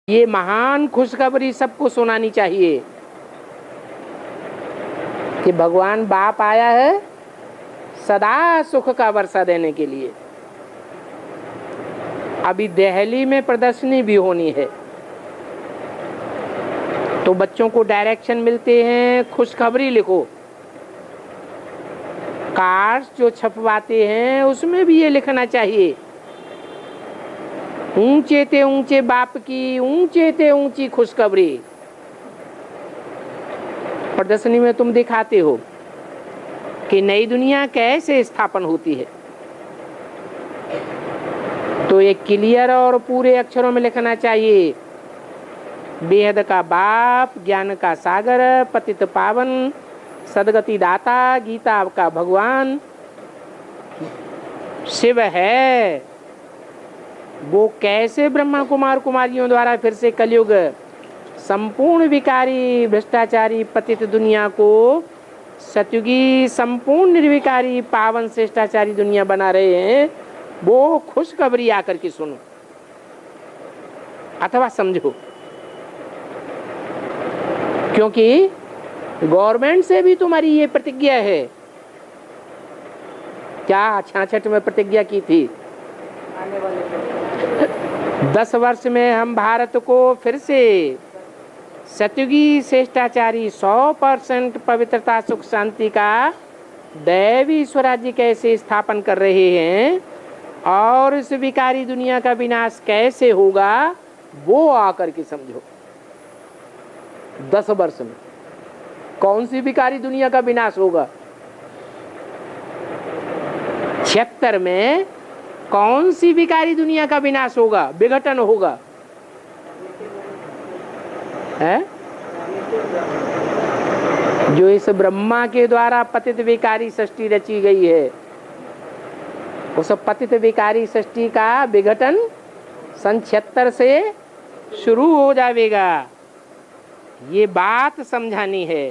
ये महान खुशखबरी सबको सुनानी चाहिए कि भगवान बाप आया है सदा सुख का वर्षा देने के लिए। अभी दिल्ली में प्रदर्शनी भी होनी है, तो बच्चों को डायरेक्शन मिलते हैं, खुशखबरी लिखो। कार्ड्स जो छपवाते हैं उसमें भी ये लिखना चाहिए, ऊंचे ते ऊंचे बाप की ऊंचे ते ऊंची खुशखबरी। प्रदर्शनी में तुम दिखाते हो कि नई दुनिया कैसे स्थापन होती है, तो एक क्लियर और पूरे अक्षरों में लिखना चाहिए, बेहद का बाप, ज्ञान का सागर, पतित पावन, सदगति दाता, गीता का भगवान शिव है। वो कैसे ब्रह्मा कुमार कुमारियों द्वारा फिर से कलयुग संपूर्ण विकारी भ्रष्टाचारी पतित दुनिया को सतयुगी संपूर्ण निर्विकारी पावन श्रेष्ठाचारी दुनिया बना रहे हैं, वो खुशखबरी आकर के सुनो अथवा समझो। क्योंकि गवर्नमेंट से भी तुम्हारी ये प्रतिज्ञा है। क्या 66 में प्रतिज्ञा की थी? 10 वर्ष में हम भारत को फिर से सतयुगी श्रेष्ठाचारी 100% पवित्रता सुख शांति का दैवी स्वराज्य कैसे स्थापन कर रहे हैं और इस विकारी दुनिया का विनाश कैसे होगा वो आकर के समझो। 10 वर्ष में कौन सी विकारी दुनिया का विनाश होगा? 76 में कौन सी विकारी दुनिया का विनाश होगा, विघटन होगा? है जो इस ब्रह्मा के द्वारा पतित विकारी सृष्टि रची गई है, उस पतित विकारी सृष्टि का विघटन सन 76 से शुरू हो जाएगा। ये बात समझानी है,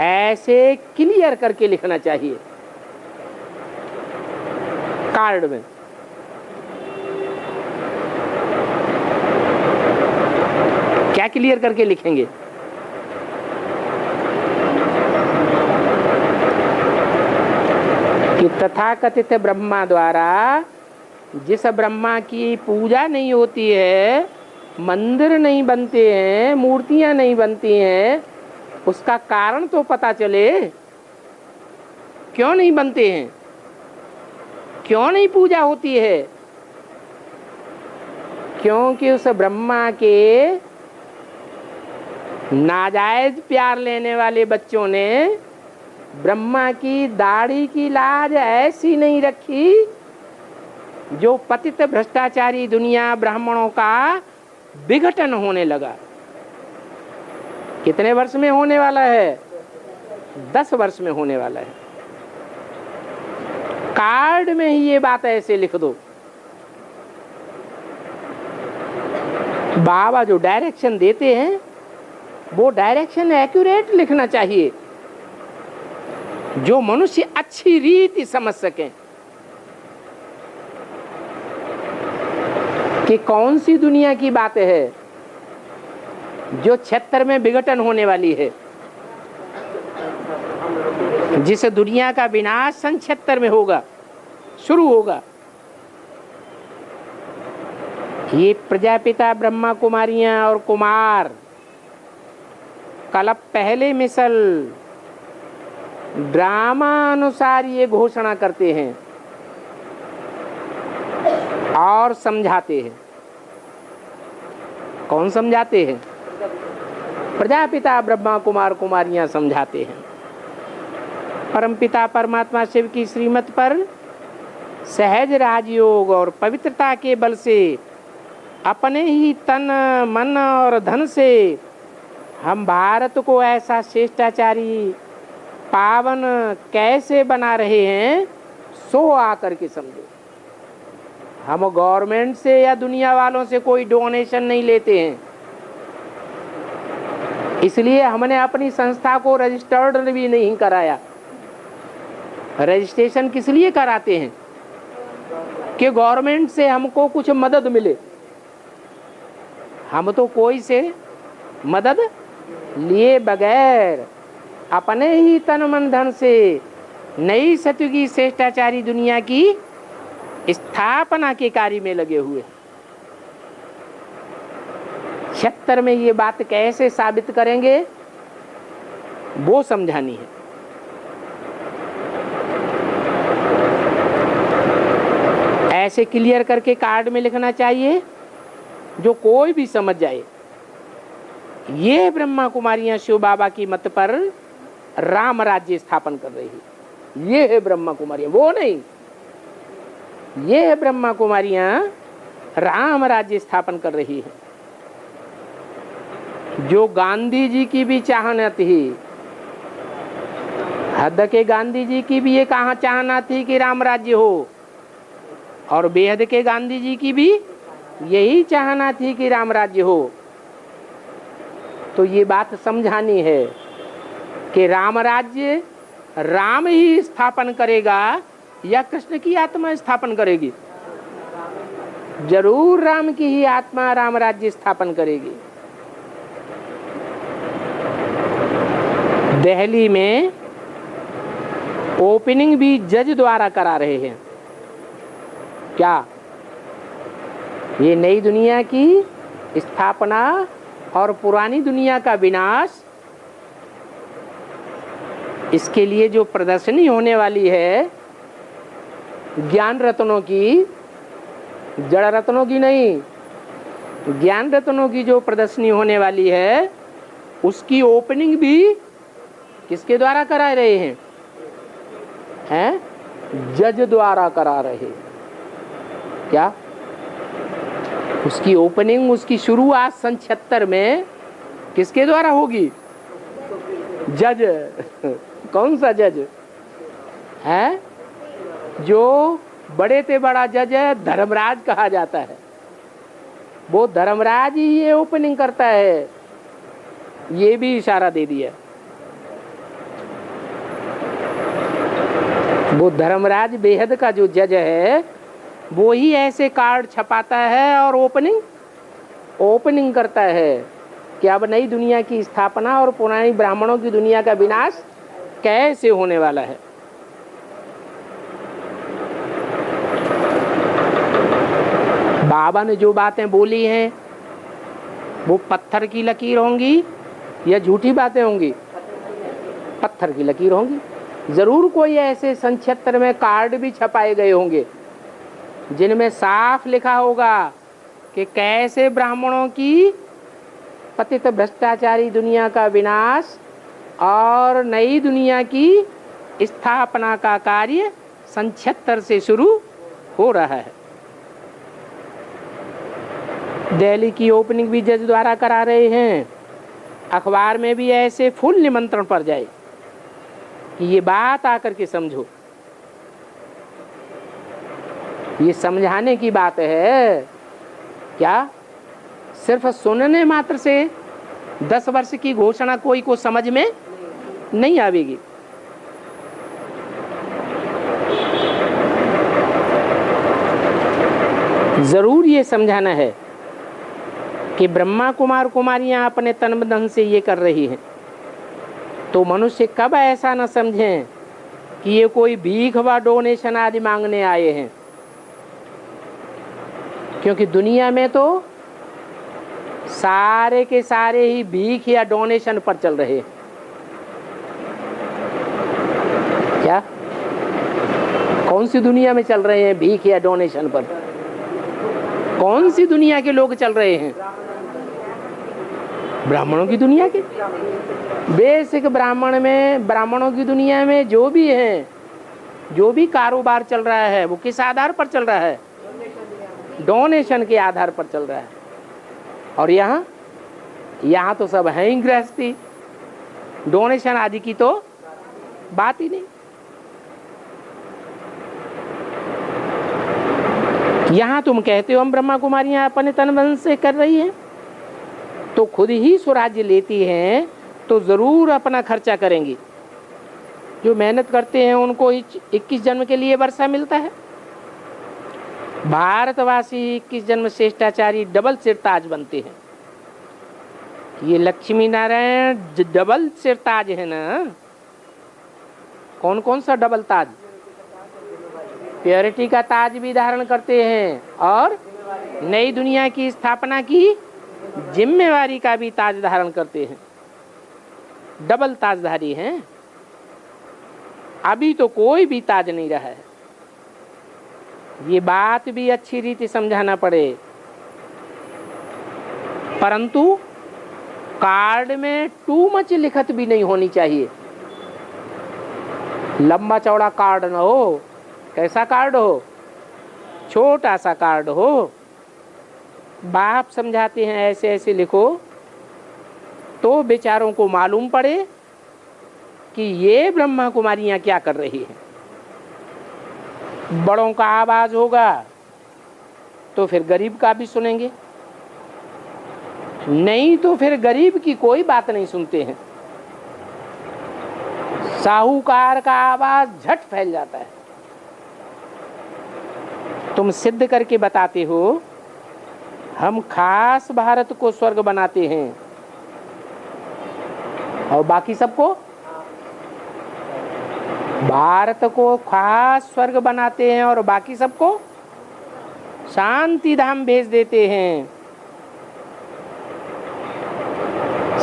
ऐसे क्लियर करके लिखना चाहिए कार्ड में। क्या क्लियर करके लिखेंगे? कि तथाकथित ब्रह्मा द्वारा जिस ब्रह्मा की पूजा नहीं होती है, मंदिर नहीं बनते हैं, मूर्तियां नहीं बनती हैं, उसका कारण तो पता चले। क्यों नहीं बनते हैं, क्यों नहीं पूजा होती है? क्योंकि उस ब्रह्मा के नाजायज प्यार लेने वाले बच्चों ने ब्रह्मा की दाढ़ी की लाज ऐसी नहीं रखी जो पतित भ्रष्टाचारी दुनिया ब्राह्मणों का विघटन होने लगा। कितने वर्ष में होने वाला है? 10 वर्ष में होने वाला है। कार्ड में ही ये बात ऐसे लिख दो। बाबा जो डायरेक्शन देते हैं वो डायरेक्शन एक्यूरेट लिखना चाहिए, जो मनुष्य अच्छी रीति समझ सके कि कौन सी दुनिया की बात है जो 76 में विघटन होने वाली है, जिस दुनिया का विनाश सन 76 में होगा, शुरू होगा। ये प्रजापिता ब्रह्मा कुमारियां और कुमार कल पहले मिसल ड्रामा अनुसार ये घोषणा करते हैं और समझाते हैं। कौन समझाते हैं? प्रजापिता ब्रह्मा कुमार कुमारियां समझाते हैं। परमपिता परमात्मा शिव की श्रीमत पर सहज राजयोग और पवित्रता के बल से अपने ही तन मन और धन से हम भारत को ऐसा श्रेष्ठाचारी पावन कैसे बना रहे हैं, सो आकर के समझो। हम गवर्नमेंट से या दुनिया वालों से कोई डोनेशन नहीं लेते हैं, इसलिए हमने अपनी संस्था को रजिस्टर्ड भी नहीं कराया। रजिस्ट्रेशन किस लिए कराते हैं? कि गवर्नमेंट से हमको कुछ मदद मिले। हम तो कोई से मदद लिए बगैर अपने ही तन मन धन से नई सतयुगी श्रेष्ठाचारी दुनिया की स्थापना के कार्य में लगे हुए। 76 में ये बात कैसे साबित करेंगे वो समझानी है। ऐसे क्लियर करके कार्ड में लिखना चाहिए जो कोई भी समझ जाए। ये ब्रह्मा कुमारियां शिव बाबा की मत पर राम राज्य स्थापन कर रही है। ये है ब्रह्मा कुमारियां, वो नहीं। ये है ब्रह्मा कुमारियां राम राज्य स्थापन कर रही है। जो गांधी जी की भी चाहना थी, हद के गांधी जी की भी ये कहाँ चाहना थी कि राम राज्य हो, और बेहद के गांधी जी की भी यही चाहना थी कि राम राज्य हो। तो ये बात समझानी है कि राम राज्य राम ही स्थापन करेगा या कृष्ण की आत्मा स्थापन करेगी? जरूर राम की ही आत्मा राम राज्य स्थापन करेगी। दिल्ली में ओपनिंग भी जज द्वारा करा रहे हैं। क्या ये नई दुनिया की स्थापना और पुरानी दुनिया का विनाश, इसके लिए जो प्रदर्शनी होने वाली है ज्ञान रत्नों की, जड़ रत्नों की नहीं, ज्ञान रत्नों की जो प्रदर्शनी होने वाली है उसकी ओपनिंग भी किसके द्वारा करा रहे हैं? जज द्वारा करा रहे। क्या उसकी ओपनिंग, उसकी शुरुआत सन 76 में किसके द्वारा होगी? जज। कौन सा जज है? जो बड़े से बड़ा जज है, धर्मराज कहा जाता है। वो धर्मराज ही ये ओपनिंग करता है। ये भी इशारा दे दिया। वो धर्मराज बेहद का जो जज है वो ही ऐसे कार्ड छपाता है और ओपनिंग करता है कि अब नई दुनिया की स्थापना और पुरानी ब्राह्मणों की दुनिया का विनाश कैसे होने वाला है। बाबा ने जो बातें बोली हैं वो पत्थर की लकीर होंगी या झूठी बातें होंगी? पत्थर की लकीर होंगी। जरूर कोई ऐसे सन 76 में कार्ड भी छपाए गए होंगे जिनमें साफ लिखा होगा कि कैसे ब्राह्मणों की पतित भ्रष्टाचारी दुनिया का विनाश और नई दुनिया की स्थापना का कार्य सन 76 से शुरू हो रहा है। दिल्ली की ओपनिंग भी जज द्वारा करा रहे हैं। अखबार में भी ऐसे फुल निमंत्रण पड़ जाए कि ये बात आकर के समझो। ये समझाने की बात है। क्या सिर्फ सुनने मात्र से 10 वर्ष की घोषणा कोई को समझ में नहीं आवेगी। जरूर ये समझाना है कि ब्रह्मा कुमार कुमारियां अपने तन धन से ये कर रही हैं, तो मनुष्य कब ऐसा न समझें कि ये कोई भीख व डोनेशन आदि मांगने आए हैं। क्योंकि दुनिया में तो सारे के सारे ही भीख या डोनेशन पर चल रहे हैं। क्या कौन सी दुनिया में चल रहे हैं भीख या डोनेशन पर? कौन सी दुनिया के लोग चल रहे हैं? ब्राह्मणों की दुनिया के। बेसिक ब्राह्मणों की दुनिया में जो भी है, जो भी कारोबार चल रहा है वो किस आधार पर चल रहा है? डोनेशन के आधार पर चल रहा है। और यहाँ तो सब है ही गृहस्थी, डोनेशन आदि की तो बात ही नहीं। यहाँ तुम कहते हो हम ब्रह्मा कुमारियां अपने तन मन से कर रही हैं, तो खुद ही स्वराज्य लेती हैं तो जरूर अपना खर्चा करेंगी। जो मेहनत करते हैं उनको 21 जन्म के लिए वर्षा मिलता है। भारतवासी 21 जन्म श्रेष्ठाचारी डबल सिर ताज बनते हैं। ये लक्ष्मी नारायण डबल सिर ताज है ना। कौन कौन सा डबल ताज? प्योरिटी का ताज भी धारण करते हैं और नई दुनिया की स्थापना की जिम्मेवारी का भी ताज धारण करते हैं। डबल ताजधारी हैं। अभी तो कोई भी ताज नहीं रहा है। ये बात भी अच्छी रीति समझाना पड़े। परंतु कार्ड में टू मच लिखत भी नहीं होनी चाहिए। लंबा चौड़ा कार्ड न हो। कैसा कार्ड हो? छोटा सा कार्ड हो। बाप समझाते हैं ऐसे ऐसे लिखो तो बेचारों को मालूम पड़े कि ये ब्रह्मा कुमारियां क्या कर रही हैं। बड़ों का आवाज होगा तो फिर गरीब का भी सुनेंगे, नहीं तो फिर गरीब की कोई बात नहीं सुनते हैं। साहूकार का आवाज झट फैल जाता है। तुम सिद्ध करके बताते हो हम खास भारत को स्वर्ग बनाते हैं और बाकी सबको भारत को खास स्वर्ग बनाते हैं और बाकी सबको शांति धाम भेज देते हैं।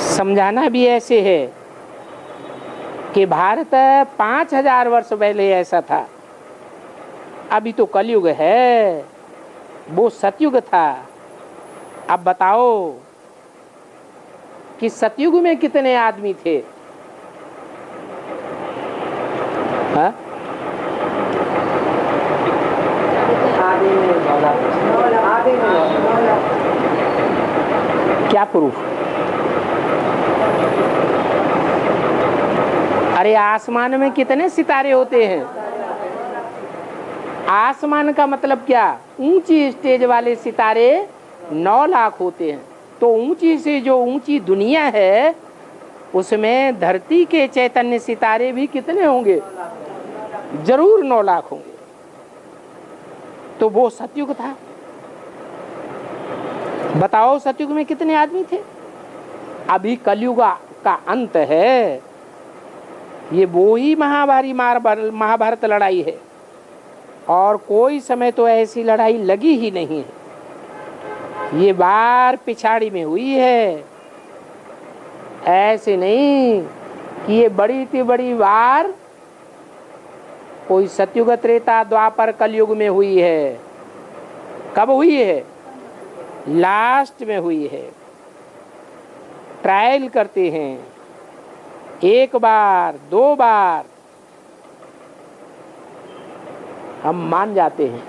समझाना भी ऐसे है कि भारत 5000 वर्ष पहले ऐसा था। अभी तो कलयुग है, वो सतयुग था। अब बताओ कि सतयुग में कितने आदमी थे? हाँ? क्या प्रूफ? अरे आसमान में कितने सितारे होते हैं? आसमान का मतलब क्या? ऊंची स्टेज वाले सितारे 9 लाख होते हैं। तो ऊंची से जो ऊंची दुनिया है उसमें धरती के चैतन्य सितारे भी कितने होंगे? जरूर 9 लाख होंगे। तो वो सतयुग था। बताओ सतयुग में कितने आदमी थे? अभी कलयुग का अंत है। ये वो ही महाभारत लड़ाई है और कोई समय तो ऐसी लड़ाई लगी ही नहीं है। ये बार पिछाड़ी में हुई है। ऐसे नहीं कि ये बड़ी थी बड़ी वार कोई सतयुग त्रेता द्वापर कलयुग में हुई है। कब हुई है? लास्ट में हुई है। ट्रायल करते हैं 1 बार 2 बार हम मान जाते हैं।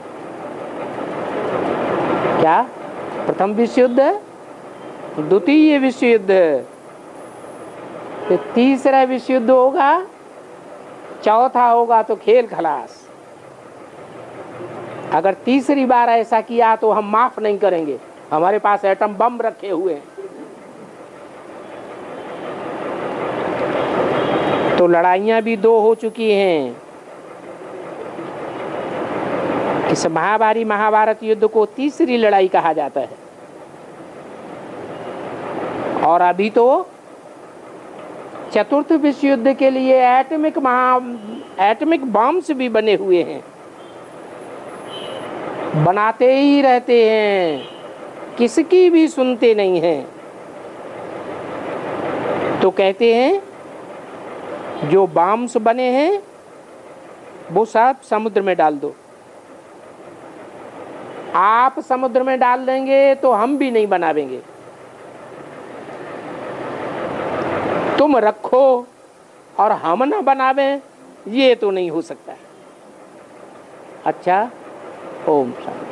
क्या? प्रथम विश्व युद्ध, द्वितीय विश्व युद्ध, फिर तीसरा विश्व युद्ध होगा, चौथा होगा तो खेल खलास। अगर तीसरी बार ऐसा किया तो हम माफ नहीं करेंगे। हमारे पास एटम बम रखे हुए हैं। तो लड़ाइयां भी 2 हो चुकी हैं। इस महाभारत युद्ध को तीसरी लड़ाई कहा जाता है। और अभी तो चतुर्थ विश्व युद्ध के लिए एटमिक बॉम्ब्स भी बने हुए हैं। बनाते ही रहते हैं, किसकी भी सुनते नहीं हैं। तो कहते हैं जो बॉम्ब्स बने हैं वो सब समुद्र में डाल दो। आप समुद्र में डाल देंगे तो हम भी नहीं बनावेंगे। तुम रखो और हम ना बनावें, ये तो नहीं हो सकता। अच्छा, ओम शांति।